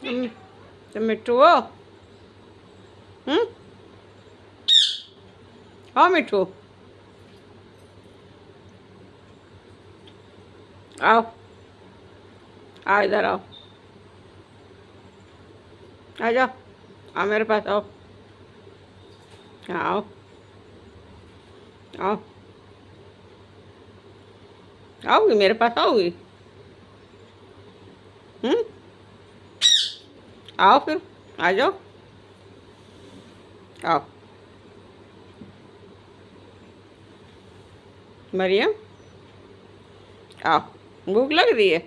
तुम तुम मिट्टू हो? हम्म। हाँ मिट्टू, आओ, आओ इधर आओ, आ जाओ, आओ मेरे पास आओ, आओ, आओ, आओगी मेरे पास आओगी? हम्म। आओ फिर, आ जाओ, आओ। मरियम, आओ। भूख लग रही है?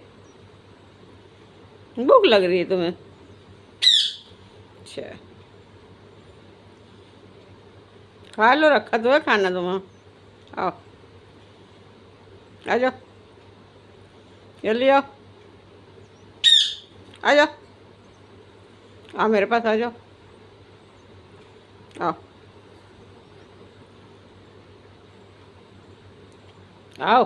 भूख लग रही है तुम्हें? अच्छा, खा लो, रखा तो है खाना तुम्हें। आओ, आ जाओ, जल्दी आओ, आ जाओ, आओ मेरे पास आ जाओ, आओ, आओ।